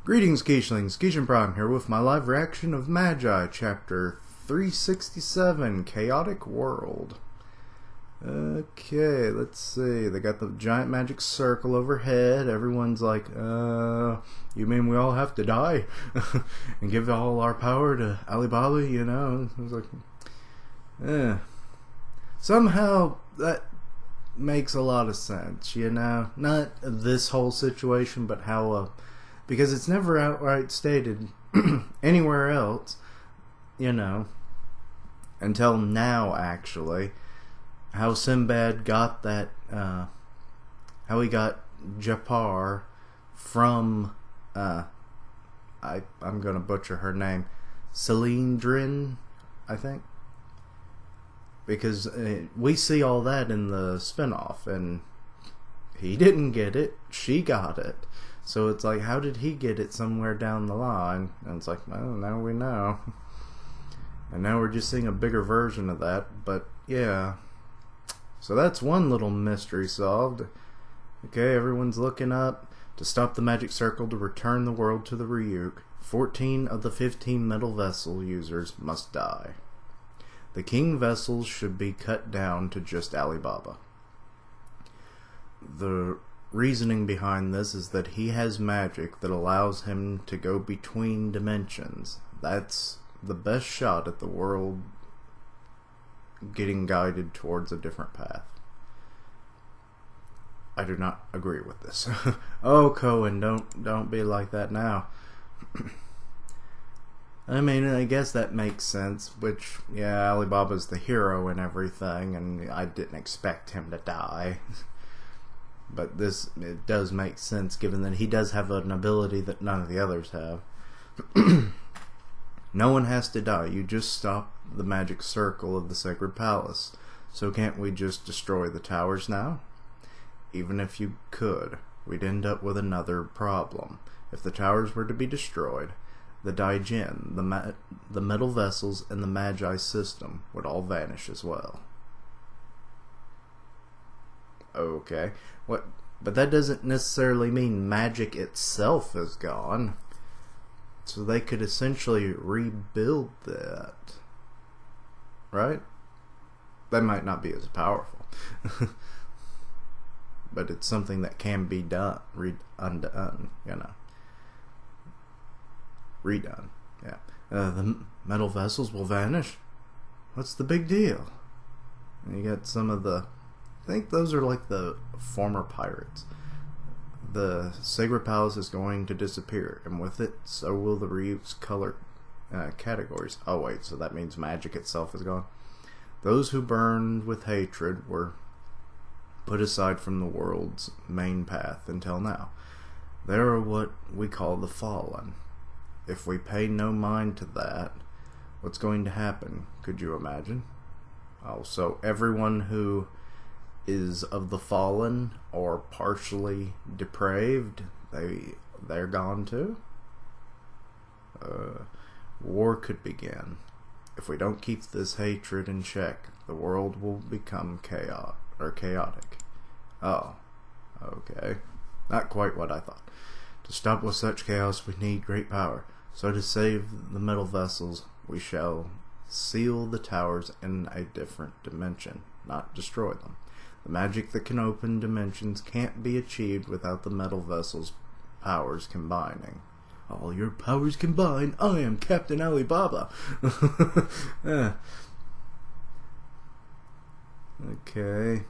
Greetings, Geechlings. Geechin Prime here with my live reaction of Magi, Chapter 367, Chaotic World. Okay, let's see. They got the giant magic circle overhead. Everyone's like, you mean we all have to die? And give all our power to Alibaba, you know? I was like, somehow that makes a lot of sense, you know? Not this whole situation, but how, because it's never outright stated anywhere else, you know, until now, actually, how Sinbad got that, how he got Japar from, I'm gonna butcher her name, Cylindrin, I think, because we see all that in the spinoff, and he didn't get it, she got it. So it's like, how did he get it somewhere down the line? And it's like, well, now we know. And now we're just seeing a bigger version of that. But, yeah. So that's one little mystery solved. Okay, everyone's looking up. To stop the magic circle to return the world to the Ryuk, 14 of the 15 metal vessel users must die. The king vessels should be cut down to just Alibaba. The reasoning behind this is that he has magic that allows him to go between dimensions. That's the best shot at the world getting guided towards a different path. I do not agree with this. Oh, Cohen, don't be like that now. I mean, I guess that makes sense, which, yeah, Alibaba's the hero and everything, and I didn't expect him to die. But it does make sense, given that he does have an ability that none of the others have. No one has to die. You just stop the magic circle of the Sacred Palace. So can't we just destroy the towers now? Even if you could, we'd end up with another problem. If the towers were to be destroyed, the Daijin, the metal vessels, and the Magi system would all vanish as well. Okay, but that doesn't necessarily mean magic itself is gone. So they could essentially rebuild that, right? That might not be as powerful, but it's something that can be done, undone, you know, redone. Yeah, the metal vessels will vanish. What's the big deal? And you got some of the. I think those are like the former pirates. The Sacred Palace is going to disappear, and with it, so will the Ryuk's color categories. Oh wait, so that means magic itself is gone? Those who burned with hatred were put aside from the world's main path until now. They are what we call the Fallen. If we pay no mind to that, what's going to happen? Could you imagine? Oh, so everyone who is of the fallen or partially depraved, they're gone too. War could begin. If we don't keep this hatred in check, the world will become chaotic. Oh, okay. Not quite what I thought. To stop with such chaos, we need great power. So to save the metal vessels, we shall seal the towers in a different dimension, not destroy them. The magic that can open dimensions can't be achieved without the metal vessel's powers combining. All your powers combined, I am Captain Alibaba. Okay.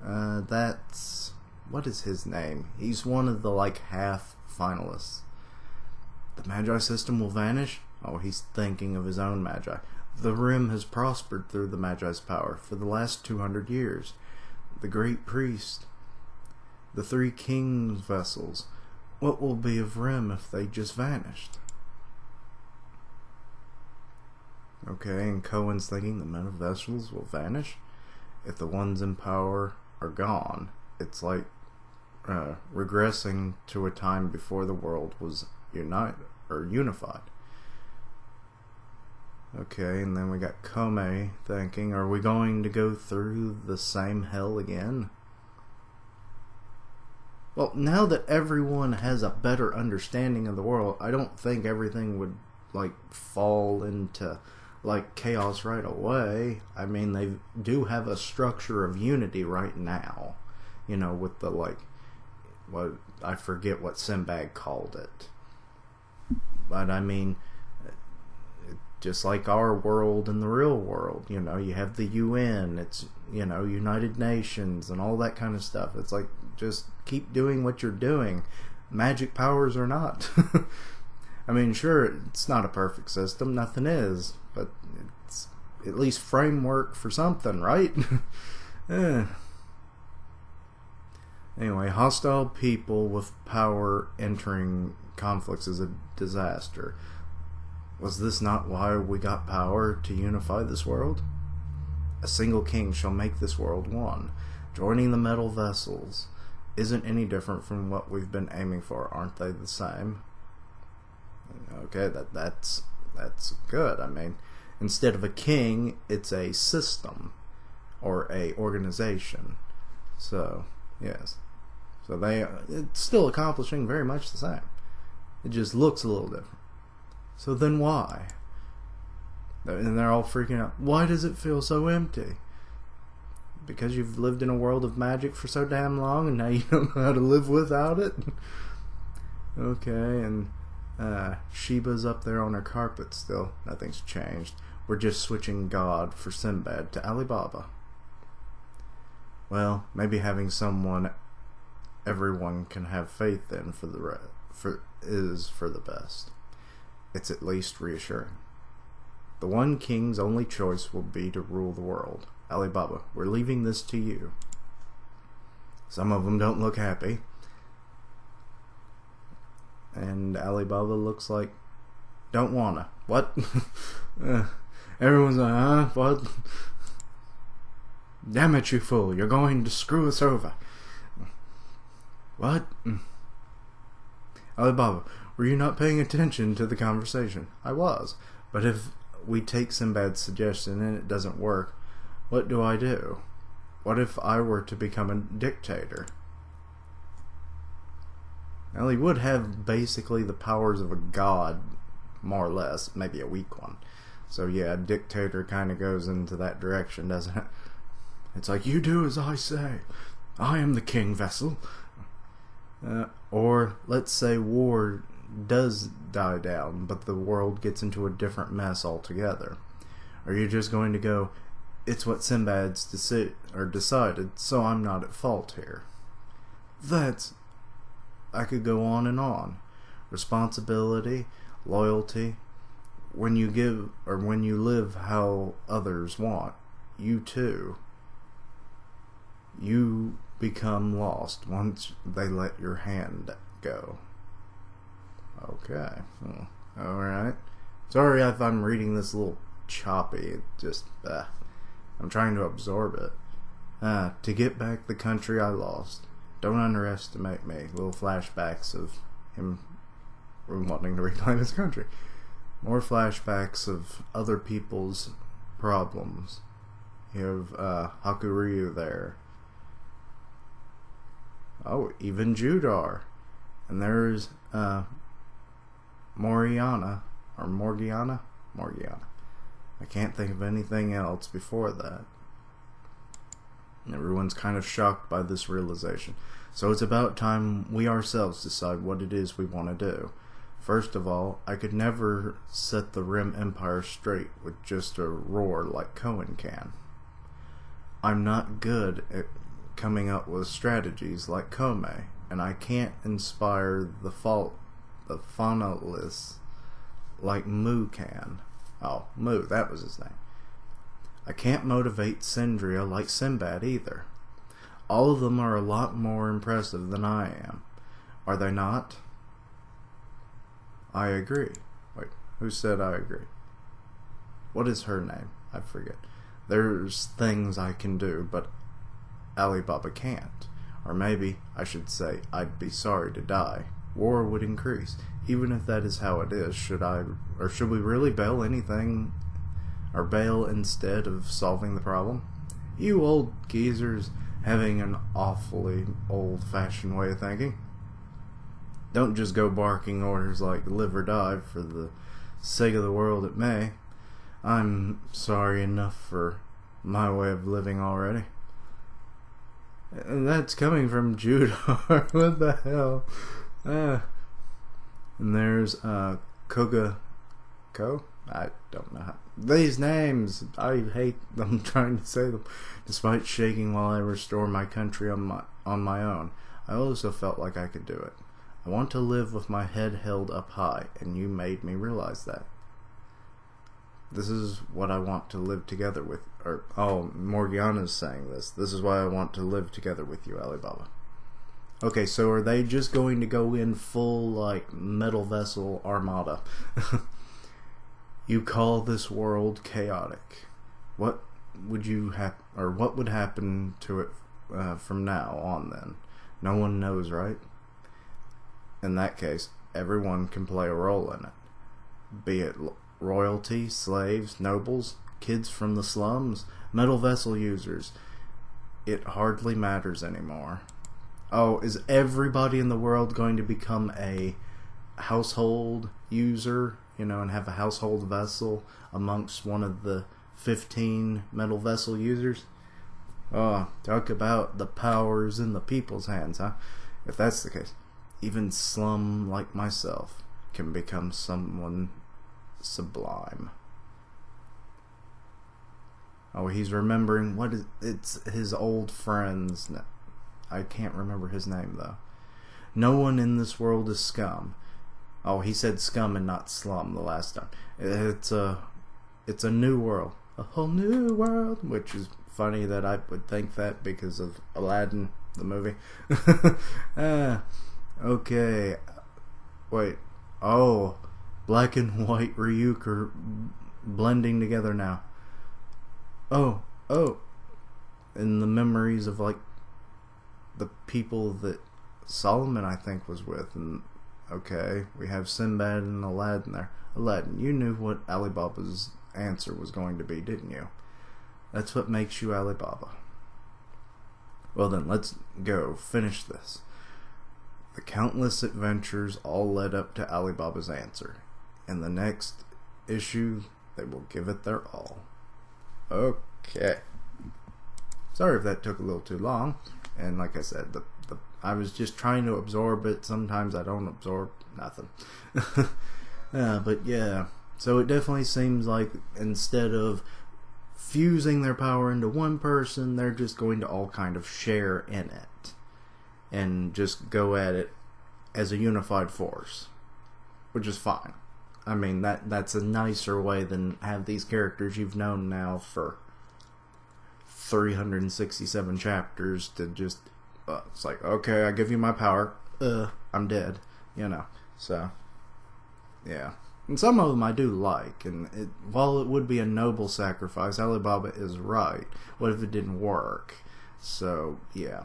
That's... what is his name? He's one of the, like, half finalists. The Magi system will vanish? Oh, he's thinking of his own Magi. The Rim has prospered through the Magi's power for the last 200 years. The Great Priest, the 3 Kings vessels. What will be of Rim if they just vanished? Okay, and Cohen's thinking the metal vessels will vanish? If the ones in power are gone, it's like regressing to a time before the world was unified. Okay, and then we got Kome thinking, are we going to go through the same hell again? Well, now that everyone has a better understanding of the world, I don't think everything would, like, fall into, like, chaos right away. I mean, they do have a structure of unity right now. You know, with the, like, what, I forget what Sinbad called it. But, I mean, just like our world and the real world, you know, you have the UN, it's, you know, United Nations and all that kind of stuff. It's like, just keep doing what you're doing, magic powers or not. I mean, sure, it's not a perfect system, nothing is, but it's at least framework for something, right? Anyway, hostile people with power entering conflicts is a disaster. Was this not why we got power, to unify this world? A single king shall make this world one. Joining the metal vessels isn't any different from what we've been aiming for. Aren't they the same? Okay, that's good. I mean, instead of a king, it's a system or a organization. So, yes. So it's still accomplishing very much the same. It just looks a little different. So then why? And they're all freaking out. Why does it feel so empty? Because you've lived in a world of magic for so damn long and now you don't know how to live without it? Okay, and Sheba's up there on her carpet still. Nothing's changed. We're just switching God for Sinbad to Alibaba. Well, maybe having someone everyone can have faith in is for the best. It's at least reassuring. The one king's only choice will be to rule the world. Alibaba, we're leaving this to you. Some of them don't look happy. And Alibaba looks like, don't wanna. What? Everyone's like, huh? What? Damn it, you fool. You're going to screw us over. What? Alibaba, were you not paying attention to the conversation? I was. But if we take Sinbad's suggestion and it doesn't work, what do I do? What if I were to become a dictator? Well, he would have basically the powers of a god, more or less, maybe a weak one. So yeah, a dictator kind of goes into that direction, doesn't it? It's like, you do as I say. I am the king vessel. Or let's say war does die down, but the world gets into a different mess altogether. Are you just going to go, it's what Sinbad's decided, so I'm not at fault here? I could go on and on. Responsibility, loyalty. When you give, or when you live how others want, you too, you become lost once they let your hand go. Okay. Alright. Sorry if I'm reading this a little choppy. It just, I'm trying to absorb it. To get back the country I lost. Don't underestimate me. Little flashbacks of him wanting to reclaim his country. More flashbacks of other people's problems. You have Hakuryu there. Oh, even Judar. And there's Morgiana. I can't think of anything else before that. Everyone's kind of shocked by this realization. So it's about time we ourselves decide what it is we want to do. First of all, I could never set the Rim Empire straight with just a roar like Cohen can. I'm not good at coming up with strategies like Kome, and I can't inspire the faunalists like Mu can. Oh, Mu, that was his name. I can't motivate Sindria like Sinbad either. All of them are a lot more impressive than I am. Are they not? I agree. Wait, who said I agree? What is her name? I forget. There's things I can do, but Alibaba can't. Or maybe I should say, I'd be sorry to die. War would increase. Even if that is how it is, should we really bail anything, or bail instead of solving the problem? You old geezers having an awfully old-fashioned way of thinking. Don't just go barking orders like live or die for the sake of the world it may. I'm sorry enough for my way of living already. And that's coming from Judar. What the hell? And there's Koga Ko? I don't know how. These names, I hate them trying to say them. Despite shaking while I restore my country on my own, I also felt like I could do it. I want to live with my head held up high, and you made me realize that. This is what I want to live together with. Morgiana's saying this. This is why I want to live together with you, Alibaba. Okay, so are they just going to go in full, like, metal vessel armada? You call this world chaotic. What would what would happen to it from now on then? No one knows, right? In that case, everyone can play a role in it. Be it royalty, slaves, nobles, kids from the slums, metal vessel users. It hardly matters anymore. Oh, is everybody in the world going to become a household user, and have a household vessel amongst one of the 15 metal vessel users? Oh, talk about the powers in the people's hands, huh? If that's the case, even slum like myself can become someone sublime. Oh, he's remembering it's his old friends. I can't remember his name though. No one in this world is scum. Oh, he said scum and not slum the last time. It's a new world. A whole new world, which is funny that I would think that because of Aladdin, the movie. Okay. Wait. Oh, black and white Ryuk are blending together now. Oh. And the memories of, like, the people that Solomon, I think, was with. And okay, we have Sinbad and Aladdin there. Aladdin, you knew what Alibaba's answer was going to be, didn't you? That's what makes you Alibaba. Well then, let's go finish this. The countless adventures all led up to Alibaba's answer. In the next issue, they will give it their all. Okay. Sorry if that took a little too long. And like I said, I was just trying to absorb it. Sometimes I don't absorb nothing. But yeah. So it definitely seems like instead of fusing their power into one person, they're just going to all kind of share in it. And just go at it as a unified force. Which is fine. I mean, that's a nicer way than have these characters you've known now for 367 chapters to just it's like, okay, I give you my power, I'm dead, so yeah. And some of them I do like, and while it would be a noble sacrifice, Alibaba is right. What if it didn't work? So yeah.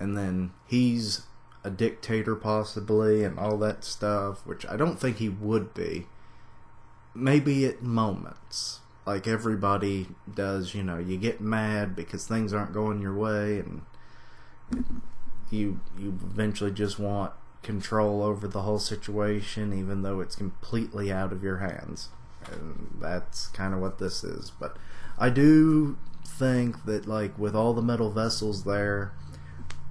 And then he's a dictator possibly and all that stuff, which I don't think he would be. Maybe at moments, like everybody does, you get mad because things aren't going your way, and you eventually just want control over the whole situation, even though it's completely out of your hands. And that's kind of what this is. But I do think that, like, with all the metal vessels there,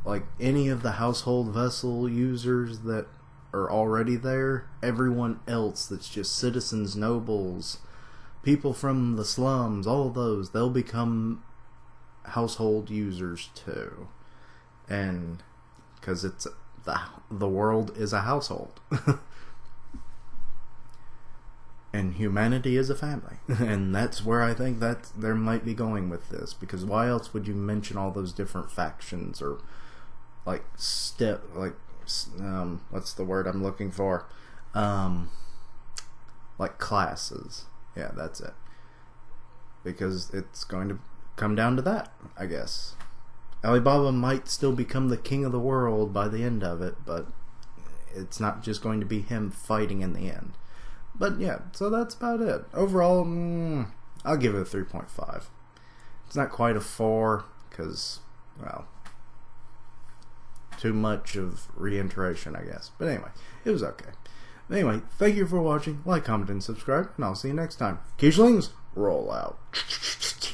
like any of the household vessel users that are already there, everyone else that's just citizens, nobles, people from the slums, all of those, they'll become household users too. And because it's the world is a household. And humanity is a family. And that's where I think that there might be going with this, because why else would you mention all those different factions or like what's the word I'm looking for? Like classes. Yeah, that's it. Because it's going to come down to that, I guess. Alibaba might still become the king of the world by the end of it, but it's not just going to be him fighting in the end. But yeah, so that's about it. Overall, I'll give it a 3.5. It's not quite a 4 because, well, too much of reiteration, I guess. But anyway, it was okay. Anyway, thank you for watching. Like, comment, and subscribe, and I'll see you next time. Keishlings, roll out.